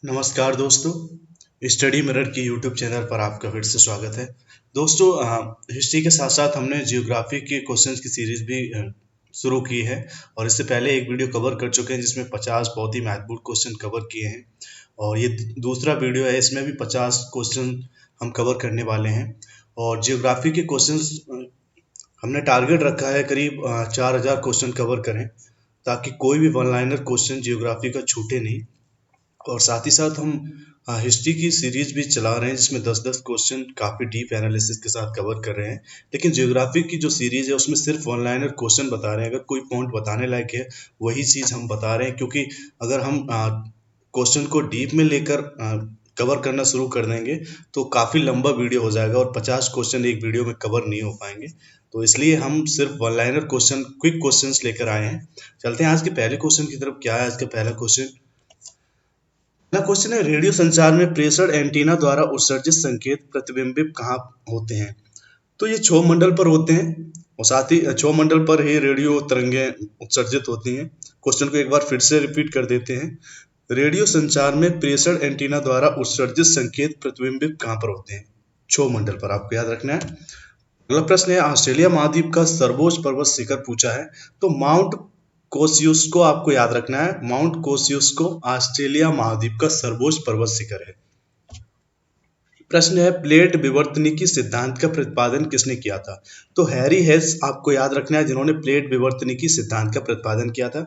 नमस्कार दोस्तों, study mirror की यूट्यूब चैनल पर आपका फिर से स्वागत है। दोस्तों, हिस्ट्री के साथ साथ हमने जियोग्राफी के क्वेश्चंस की सीरीज भी शुरू की है और इससे पहले एक वीडियो कवर कर चुके हैं जिसमें 50 बहुत ही महत्वपूर्ण क्वेश्चन कवर किए हैं और ये दूसरा वीडियो है, इसमें भी 50 क्वेश्चन हम कवर करने वाले हैं। और जियोग्राफी के क्वेश्चंस हमने टारगेट रखा है करीब 4000 क्वेश्चन कवर करें, ताकि कोई भी वन लाइनर क्वेश्चन जियोग्राफी का छूटे नहीं। और साथ ही साथ हम हिस्ट्री की सीरीज भी चला रहे हैं जिसमें 10-10 क्वेश्चन काफ़ी डीप एनालिसिस के साथ कवर कर रहे हैं। लेकिन ज्योग्राफी की जो सीरीज है उसमें सिर्फ वन लाइनर क्वेश्चन बता रहे हैं। अगर कोई पॉइंट बताने लायक है वही चीज़ हम बता रहे हैं, क्योंकि अगर हम क्वेश्चन को डीप में लेकर कवर करना शुरू कर देंगे तो काफ़ी लंबा वीडियो हो जाएगा और 50 क्वेश्चन एक वीडियो में कवर नहीं हो पाएंगे। तो इसलिए हम सिर्फ one liner question, quick questions लेकर आए हैं। चलते हैं आज के पहले क्वेश्चन की तरफ। क्या है आज का पहला क्वेश्चन? पहला क्वेश्चन है, रेडियो संचार में प्रेषण एंटीना द्वारा उत्सर्जित संकेत प्रतिबिंबित कहाँ होते हैं? तो ये क्षोभ मंडल पर होते हैं और साथ ही क्षोभ मंडल पर ही रेडियो तरंगें उत्सर्जित होती हैं। क्वेश्चन को एक बार फिर से रिपीट कर देते हैं। रेडियो संचार में प्रेषण एंटीना द्वारा उत्सर्जित संकेत प्रतिबिंबित कहाँ पर होते हैं? क्षोभ मंडल पर, आपको याद रखना है। अगला प्रश्न है, ऑस्ट्रेलिया महाद्वीप का सर्वोच्च पर्वत शिखर पूछा है। तो माउंट कोसियुस्को आपको याद रखना है। माउंट कोसियुस्को ऑस्ट्रेलिया महाद्वीप का सर्वोच्च पर्वत शिखर है। प्रश्न है, प्लेट विवर्तनिकी सिद्धांत का प्रतिपादन किसने किया था? तो हैरी हेस आपको याद रखना है, जिन्होंने प्लेट विवर्तनिकी सिद्धांत का प्रतिपादन किया था।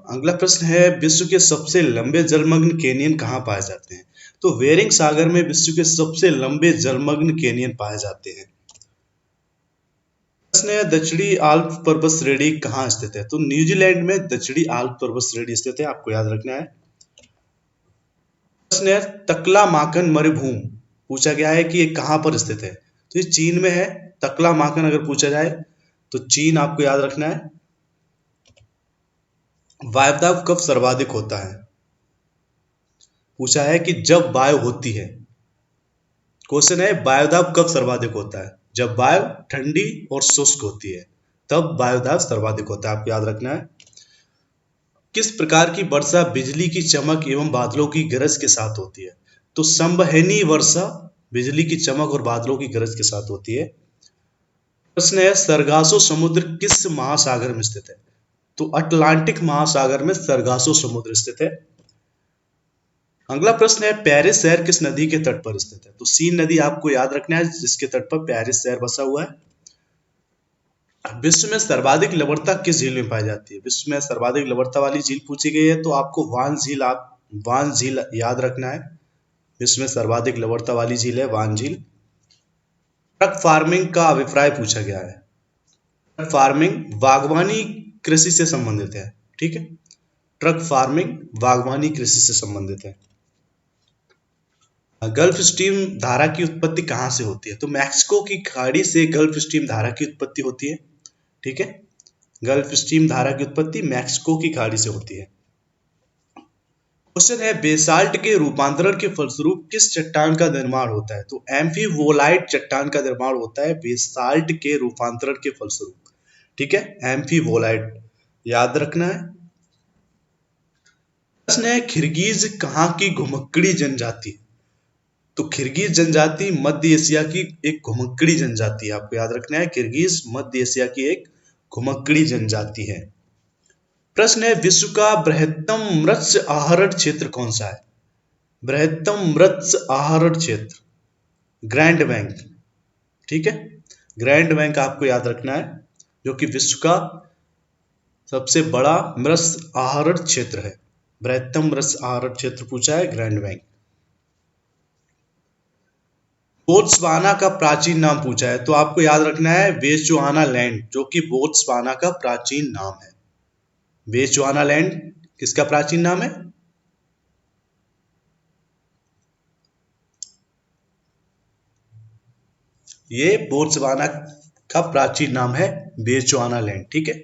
अगला प्रश्न है, विश्व के सबसे लंबे जलमग्न कैनियन कहाँ पाए जाते हैं? तो बेरिंग सागर में विश्व के सबसे लंबे जलमग्न कैनियन पाए जाते हैं। प्रश्न है, दक्षिणी आल्प पर्वत श्रेणी कहाँ स्थित है? तो न्यूजीलैंड में दक्षिणी आल्प पर्वत श्रेणी स्थित है, आपको याद रखना है। प्रश्न है, तकलामाकन मरुभूमि पूछा गया है कि ये कहाँ पर स्थित है? तो ये चीन में है। तकलामाकन अगर पूछा जाए तो चीन आपको याद रखना है। वायुदाब कब सर्वाधिक होता है? पूछा है कि जब वायु होती है। क्वेश्चन है, वायुदाब कब सर्वाधिक होता है? जब वायु ठंडी और शुष्क होती है तब वायुदाब सर्वाधिक होता है, आपको याद रखना है। किस प्रकार की वर्षा बिजली की चमक एवं बादलों की गरज के साथ होती है? तो संवहनी वर्षा बिजली की चमक और बादलों की गरज के साथ होती है। प्रश्न है, सरगासो समुद्र किस महासागर में स्थित है? तो अटलांटिक महासागर में सरगासो समुद्र स्थित है। अगला प्रश्न है, पेरिस शहर किस नदी के तट पर स्थित है? तो सीन नदी आपको याद रखना है, जिसके तट पर पेरिस शहर बसा हुआ है। विश्व में सर्वाधिक लवणता किस झील में पाई जाती है? विश्व में सर्वाधिक लवणता वाली झील पूछी गई है तो आपको वान झील याद रखना है। विश्व में सर्वाधिक लवणता वाली झील है वान झील। ट्रक फार्मिंग का अभिप्राय पूछा गया है। ट्रक फार्मिंग बागवानी कृषि से संबंधित है, ठीक है। ट्रक फार्मिंग बागवानी कृषि से संबंधित है। गल्फ स्ट्रीम धारा की उत्पत्ति कहाँ से होती है? तो मैक्सिको की खाड़ी से गल्फ स्ट्रीम धारा की उत्पत्ति होती है, ठीक है। गल्फ स्ट्रीम धारा की उत्पत्ति मैक्सिको की खाड़ी से होती है। क्वेश्चन है, बेसाल्ट के रूपांतरण के फलस्वरूप किस चट्टान का निर्माण होता है? तो एम्फीवोलाइट चट्टान का निर्माण होता है बेसाल्ट के रूपांतरण के फलस्वरूप, ठीक है। एम्फीवोलाइट याद रखना है। प्रश्न है, किर्गिज कहाँ की घुमक्कड़ी जनजाति? तो किर्गिज जनजाति मध्य एशिया की एक घुमक्कड़ी जनजाति है, आपको याद रखना है। किर्गिज मध्य एशिया की एक घुमक्कड़ी जनजाति है। प्रश्न है, विश्व का बृहत्तम मत्स्य आहरण क्षेत्र कौन सा है? बृहत्तम मत्स्य आहरण क्षेत्र ग्रैंड बैंक, ठीक है। ग्रैंड बैंक आपको याद रखना है, जो कि विश्व का सबसे बड़ा मत्स्य आहरण क्षेत्र है। बृहत्तम मत्स्य आहरण क्षेत्र पूछा है ग्रैंड बैंक। बोत्सवाना का प्राचीन नाम पूछा है तो आपको याद रखना है बेचुआना लैंड, जो कि बोत्सवाना का प्राचीन नाम है। बेचुआना लैंड किसका प्राचीन नाम है? ये बोत्सवाना का प्राचीन नाम है बेचुआना लैंड, ठीक है।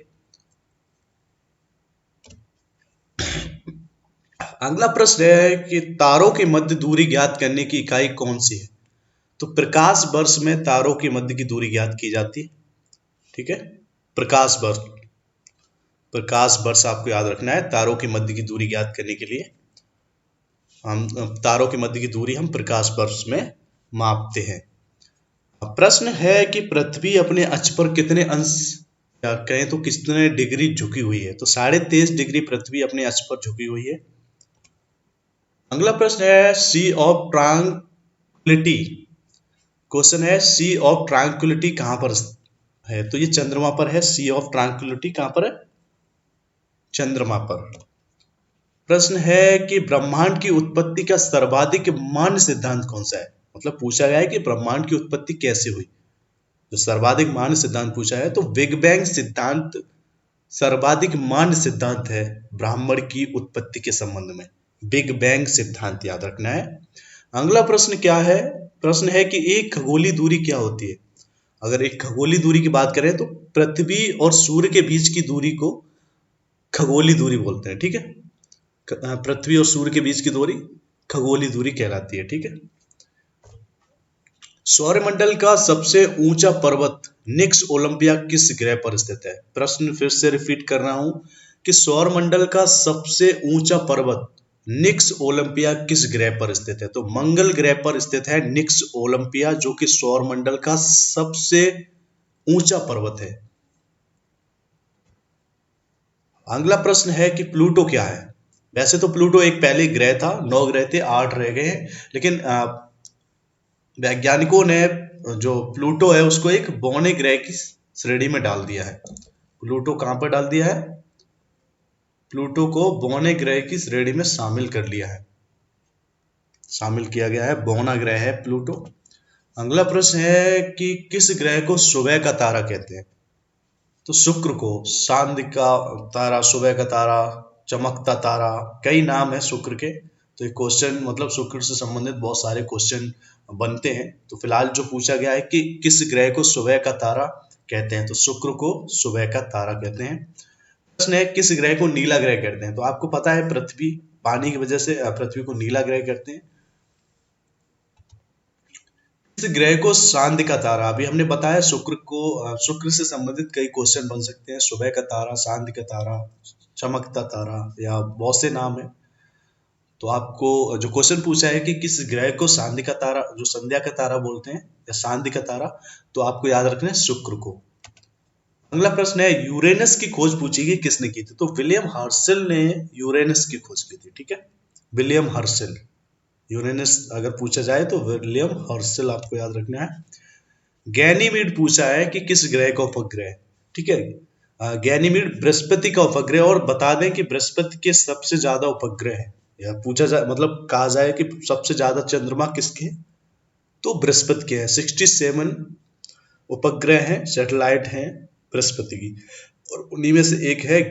अगला प्रश्न है कि तारों की मध्य दूरी ज्ञात करने की इकाई कौन सी है? तो प्रकाश वर्ष में तारों की मध्य की दूरी ज्ञात की जाती है, ठीक है। प्रकाश वर्ष, प्रकाश वर्ष आपको याद रखना है तारों की मध्य की दूरी ज्ञात करने के लिए। हम तारों के मध्य की दूरी हम प्रकाश वर्ष में मापते हैं। प्रश्न है कि पृथ्वी अपने अक्ष पर कितने अंश या कहें तो कितने डिग्री झुकी हुई है? तो 23.5 डिग्री पृथ्वी अपने अक्ष पर झुकी हुई है। अगला प्रश्न है सी ऑफ ट्रांक्विलिटी। क्वेश्चन है सी ऑफ ट्रांक्विलिटी कहां पर है? तो ये चंद्रमा पर है। सी ऑफ ट्रांक्विलिटी कहां पर है? चंद्रमा पर। प्रश्न है कि ब्रह्मांड की उत्पत्ति का सर्वाधिक मान्य सिद्धांत कौन सा है? मतलब पूछा गया है कि ब्रह्मांड की उत्पत्ति कैसे हुई। जो सर्वाधिक मान्य सिद्धांत पूछा है तो बिग बैंग सिद्धांत सर्वाधिक मान्य सिद्धांत है ब्रह्मांड की उत्पत्ति के संबंध में। बिग बैंग सिद्धांत याद रखना है। अगला प्रश्न क्या है? प्रश्न है कि एक खगोलीय दूरी क्या होती है? अगर एक खगोलीय दूरी की बात करें तो पृथ्वी और सूर्य के बीच की दूरी को खगोलीय दूरी बोलते हैं। ठीक है, पृथ्वी और सूर्य के बीच की दूरी खगोलीय दूरी कहलाती है। ठीक है। सौरमंडल का सबसे ऊंचा पर्वत निक्स ओलंपिया किस ग्रह पर स्थित है? प्रश्न फिर से रिपीट कर रहा हूं कि सौरमंडल का सबसे ऊंचा पर्वत निक्स ओलंपिया किस ग्रह पर स्थित है? तो मंगल ग्रह पर स्थित है निक्स ओलंपिया, जो कि सौरमंडल का सबसे ऊंचा पर्वत है। अगला प्रश्न है कि प्लूटो क्या है? वैसे तो प्लूटो एक पहले ग्रह था, 9 ग्रह थे, 8 रह गए हैं, लेकिन वैज्ञानिकों ने जो प्लूटो है उसको एक बौने ग्रह की श्रेणी में डाल दिया है। प्लूटो कहां पर डाल दिया है? प्लूटो को बौने ग्रह की श्रेणी में शामिल कर लिया है, शामिल किया गया है, बौना ग्रह है प्लूटो। अगला प्रश्न है कि किस ग्रह को सुबह का तारा कहते हैं? तो शुक्र को चांद का तारा, सुबह का तारा, चमकता तारा, कई नाम है शुक्र के। तो ये क्वेश्चन मतलब शुक्र से संबंधित बहुत सारे क्वेश्चन बनते हैं। तो फिलहाल जो पूछा गया है कि किस ग्रह को सुबह का तारा कहते हैं, तो शुक्र को सुबह का तारा कहते हैं। प्रश्न है किस ग्रह को नीला ग्रह कहते हैं? तो आपको पता है पृथ्वी, पानी की वजह से पृथ्वी को नीला ग्रह कहते हैं। इस ग्रह को चांद का तारा, अभी हमने बताया शुक्र को, शुक्र से संबंधित कई क्वेश्चन बन सकते हैं। सुबह का तारा, चांद का तारा, चमकता तारा, या बहुत से नाम है। तो आपको जो क्वेश्चन पूछा है कि किस ग्रह को चांद का तारा, जो संध्या का तारा बोलते हैं, या चांद का तारा, तो आपको याद रखना है शुक्र को। अगला प्रश्न है यूरेनस की खोज पूछी गई किसने की थी? तो विलियम हर्शल ने यूरेनस की खोज की थी। ठीक है, विलियम हर्शल। यूरेनस अगर पूछा जाए तो विलियम हर्शल आपको याद रखना है। गैनीमीड पूछा है कि किस ग्रह का उपग्रह है? ठीक है, गैनीमीड बृहस्पति का उपग्रह। और बता दें कि बृहस्पति के सबसे ज्यादा उपग्रह है, या पूछा जाए मतलब कहा जाए कि सबसे ज्यादा चंद्रमा किसके, तो बृहस्पति के हैं। 67 उपग्रह हैं, सैटेलाइट हैं बृहस्पति की, और उन्हीं में से एक है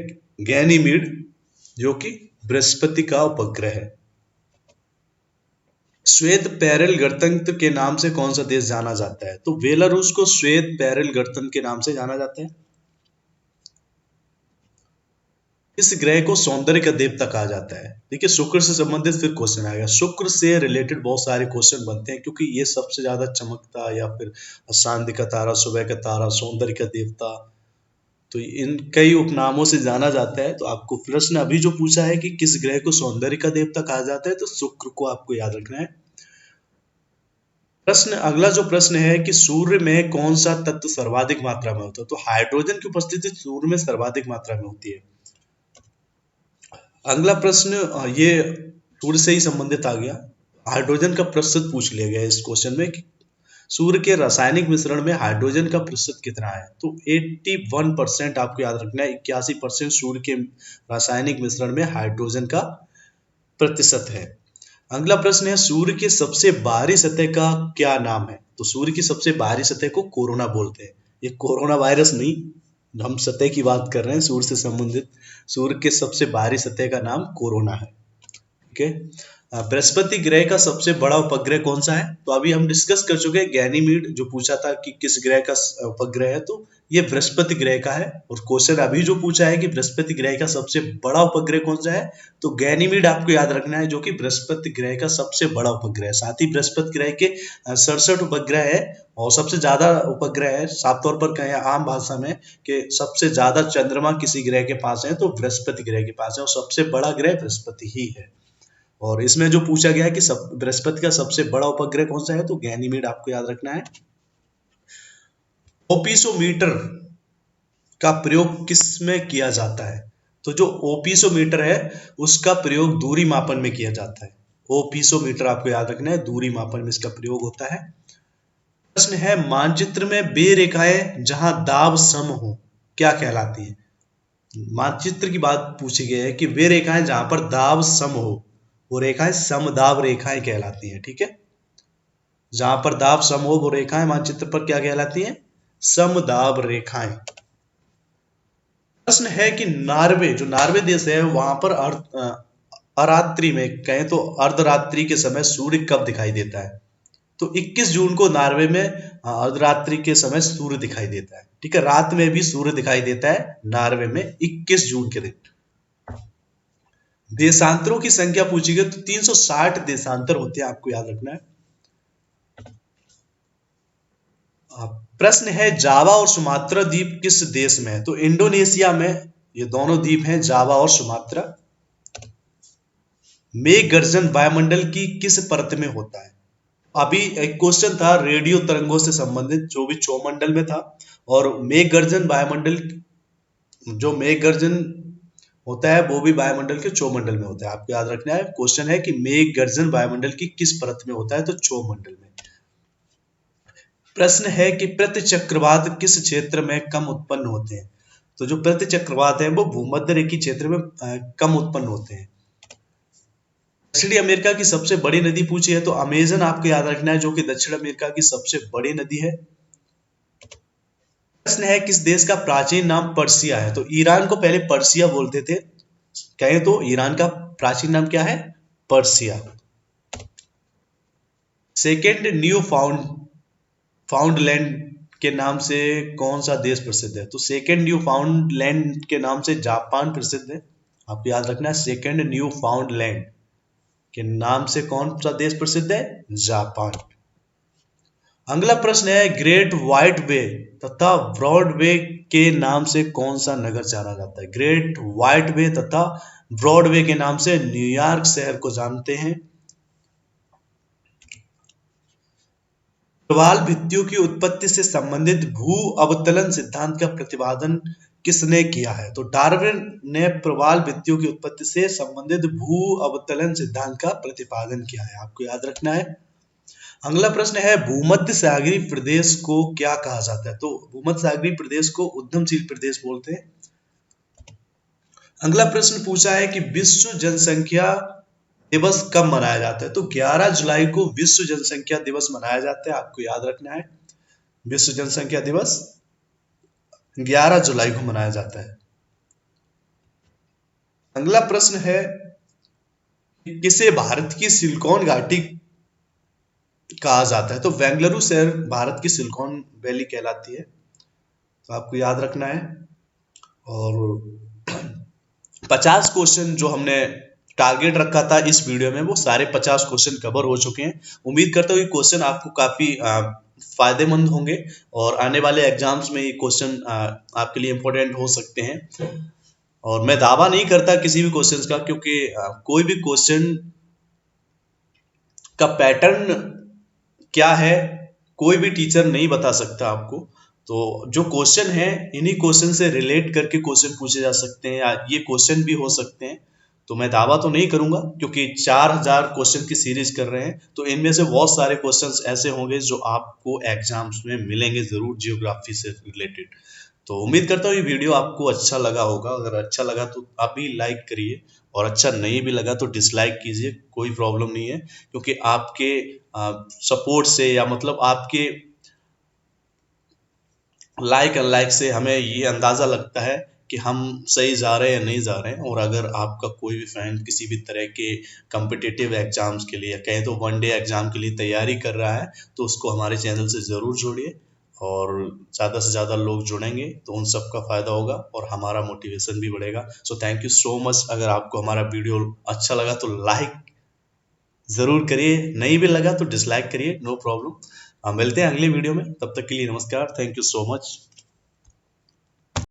गैनीमीड, जो कि बृहस्पति का उपग्रह है। श्वेत पैरेल गणतंत्र के नाम से कौन सा देश जाना जाता है? तो बेलारूस को श्वेत पैरेल गणतंत्र के नाम से जाना जाता है। इस ग्रह को सौंदर्य का देवता कहा जाता है। देखिए शुक्र से संबंधित फिर क्वेश्चन आएगा, शुक्र से रिलेटेड बहुत सारे क्वेश्चन बनते हैं, क्योंकि ये सबसे ज्यादा चमकता, या फिर चांद का तारा, सुबह का तारा, सौंदर्य का देवता, तो इन कई उपनामों से जाना जाता है। तो आपको प्रश्न अभी जो पूछा है कि किस ग्रह को सौंदर्य का देवता कहा जाता है, तो शुक्र को आपको याद रखना है। प्रश्न, अगला जो प्रश्न है कि सूर्य में कौन सा तत्व सर्वाधिक मात्रा में होता है? तो हाइड्रोजन की उपस्थिति सूर्य में सर्वाधिक मात्रा में होती है। अगला प्रश्न ये सूर्य से ही संबंधित आ गया, हाइड्रोजन का प्रतिशत पूछ लिया गया इस क्वेश्चन में कि सूर्य के रासायनिक मिश्रण में हाइड्रोजन का प्रतिशत कितना है? तो 81% आपको याद रखना है। 81% सूर्य के रासायनिक मिश्रण में हाइड्रोजन का प्रतिशत है। अगला प्रश्न है सूर्य के सबसे बाहरी सतह का क्या नाम है? तो सूर्य की सबसे बाहरी सतह को कोरोना बोलते हैं। ये कोरोना वायरस नहीं, हम सतह की बात कर रहे हैं सूर्य से संबंधित। सूर्य के सबसे बाहरी सतह का नाम कोरोना है। ठीक है, बृहस्पति ग्रह का सबसे बड़ा उपग्रह कौन सा है? तो अभी हम डिस्कस कर चुके हैं गैनीमीड, जो पूछा था कि किस ग्रह का उपग्रह है, तो ये बृहस्पति ग्रह का है। और क्वेश्चन अभी जो पूछा है कि बृहस्पति ग्रह का सबसे बड़ा उपग्रह कौन सा है, तो गैनीमीड आपको याद रखना है, जो कि बृहस्पति ग्रह का सबसे बड़ा उपग्रह है। साथ ही बृहस्पति ग्रह के 67 उपग्रह है, और सबसे ज्यादा उपग्रह है, साफ तौर पर कहें आम भाषा में कि सबसे ज्यादा चंद्रमा किसी ग्रह के पास है, तो बृहस्पति ग्रह के पास है, और सबसे बड़ा ग्रह बृहस्पति ही है। और इसमें जो पूछा गया है कि बृहस्पति का सबसे बड़ा उपग्रह कौन सा है, तो गैनीमेड आपको याद रखना है। ओपिसोमीटर का प्रयोग किस में किया जाता है, तो जो ओपिसोमीटर है उसका प्रयोग दूरी मापन में किया जाता है। ओपिसोमीटर आपको याद रखना है, दूरी मापन में इसका प्रयोग होता है। प्रश्न है, मानचित्र में वे रेखाएं जहां दाब सम हो क्या कहलाती है। मानचित्र की बात पूछी गई है कि वे रेखाएं जहां पर दाब सम हो वो रेखाएं समदाब रेखाएं कहलाती हैं। ठीक है, जहां पर दाब सम हो वो रेखाएं मानचित्र पर क्या कहलाती हैं, समदाब रेखाएं। प्रश्न है कि नॉर्वे, जो नॉर्वे देश है वहां पर अरात्रि में कहें तो अर्धरात्रि के समय सूर्य कब दिखाई देता है, तो 21 जून को नॉर्वे में अर्धरात्रि के समय सूर्य दिखाई देता है। ठीक है, रात में भी सूर्य दिखाई देता है नॉर्वे में 21 जून के दिन। देशांतरों की संख्या पूछी गई तो 360 देशांतर होते हैं, आपको याद रखना है। प्रश्न है, जावा और सुमात्रा द्वीप किस देश में है, तो इंडोनेशिया में ये दोनों द्वीप हैं, जावा और सुमात्रा। मेघ गर्जन वायुमंडल की किस परत में होता है, अभी एक क्वेश्चन था रेडियो तरंगों से संबंधित जो भी चौमंडल में था, और मेघ गर्जन वायुमंडल, जो मेघ गर्जन होता है वो भी वायुमंडल के चौमंडल में होता है। आपको याद रखना है, क्वेश्चन है कि मेघ गर्जन वायुमंडल की किस परत में होता है, तो चौमंडल में। प्रश्न है कि प्रति चक्रवात किस क्षेत्र में कम उत्पन्न होते हैं, तो जो प्रति चक्रवात है वो भूमध्य रेखीय क्षेत्र में कम उत्पन्न होते हैं। दक्षिणी अमेरिका की सबसे बड़ी नदी पूछी है तो अमेजन आपको याद रखना है, जो कि दक्षिण अमेरिका की सबसे बड़ी नदी है। प्रश्न है, किस देश का प्राचीन नाम पर्सिया है, तो ईरान को पहले पर्सिया बोलते थे, कहें तो ईरान का प्राचीन नाम क्या है, पर्सिया। सेकेंड न्यू फाउंडलैंड के नाम से कौन सा देश प्रसिद्ध है, तो सेकेंड न्यू फाउंडलैंड के नाम से जापान प्रसिद्ध है। आपको याद रखना है, सेकेंड न्यू फाउंडलैंड के नाम से कौन सा देश प्रसिद्ध है, जापान। अगला प्रश्न है, ग्रेट व्हाइट वे तथा ब्रॉड वे के नाम से कौन सा नगर जाना जाता है, ग्रेट व्हाइट वे तथा ब्रॉड वे के नाम से न्यूयॉर्क शहर को जानते हैं। प्रवाल भित्तियों की उत्पत्ति से संबंधित भू अवतलन सिद्धांत का प्रतिपादन किसने किया है, तो डार्विन ने प्रवाल भित्तियों की उत्पत्ति से संबंधित भू अवतलन सिद्धांत का प्रतिपादन किया है। आपको याद रखना है। अगला प्रश्न है, भूमध्य सागरीय प्रदेश को क्या कहा जाता है, तो भूमध्य सागरीय प्रदेश को उद्यमशील प्रदेश बोलते हैं। अगला प्रश्न पूछा है कि विश्व जनसंख्या दिवस कब मनाया जाता है, तो 11 जुलाई को विश्व जनसंख्या दिवस मनाया जाता है। आपको याद रखना है, विश्व जनसंख्या दिवस 11 जुलाई को मनाया जाता है। अगला प्रश्न है, किसे भारत की सिलिकॉन घाटी कहा जाता है, तो बेंगलुरु शहर भारत की सिलिकॉन वैली कहलाती है, तो आपको याद रखना है। और 50 क्वेश्चन जो हमने टारगेट रखा था इस वीडियो में, वो सारे 50 क्वेश्चन कवर हो चुके हैं। उम्मीद करता हूँ ये क्वेश्चन आपको काफी फायदेमंद होंगे और आने वाले एग्जाम्स में ये क्वेश्चन आपके लिए इंपॉर्टेंट हो सकते हैं। और मैं दावा नहीं करता किसी भी क्वेश्चन का, क्योंकि कोई भी क्वेश्चन का पैटर्न क्या है कोई भी टीचर नहीं बता सकता आपको। तो जो क्वेश्चन है इन्हीं क्वेश्चन से रिलेट करके क्वेश्चन पूछे जा सकते हैं, या ये क्वेश्चन भी हो सकते हैं। तो मैं दावा तो नहीं करूंगा, क्योंकि 4000 क्वेश्चन की सीरीज कर रहे हैं, तो इनमें से बहुत सारे क्वेश्चंस ऐसे होंगे जो आपको एग्जाम्स में मिलेंगे जरूर जियोग्राफी से रिलेटेड। तो उम्मीद करता हूँ ये वीडियो आपको अच्छा लगा होगा। अगर अच्छा लगा तो आप भी लाइक करिए, और अच्छा नहीं भी लगा तो डिसलाइक कीजिए, कोई प्रॉब्लम नहीं है, क्योंकि आपके सपोर्ट से या मतलब आपके लाइक अनलाइक से हमें ये अंदाजा लगता है कि हम सही जा रहे हैं या नहीं जा रहे हैं। और अगर आपका कोई भी फ्रेंड किसी भी तरह के कम्पिटिटिव एग्जाम्स के लिए, कहें तो वन डे एग्जाम के लिए तैयारी कर रहा है, तो उसको हमारे चैनल से ज़रूर जोड़िए, और ज़्यादा से ज़्यादा लोग जुड़ेंगे तो उन सब का फ़ायदा होगा और हमारा मोटिवेशन भी बढ़ेगा। So thank you so much. अगर आपको हमारा वीडियो अच्छा लगा तो लाइक ज़रूर करिए, नहीं भी लगा तो डिसलाइक करिए, नो प्रॉब्लम। मिलते हैं अगले वीडियो में, तब तक के लिए नमस्कार, थैंक यू सो मच।